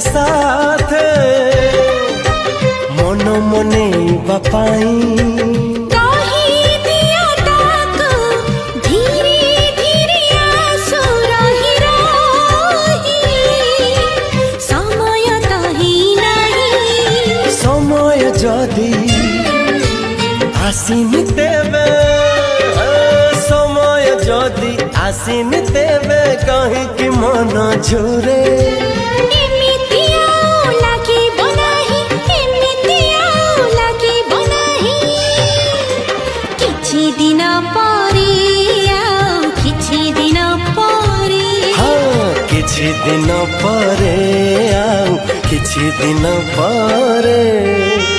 साथे मन मने बापाई जदि आसिनी तेबे समय जदि आसिनी तेबे कहीं कि मन झुरे दिन परे किछि दिन परे हाँ किछि दिन परे किछि दिन परे।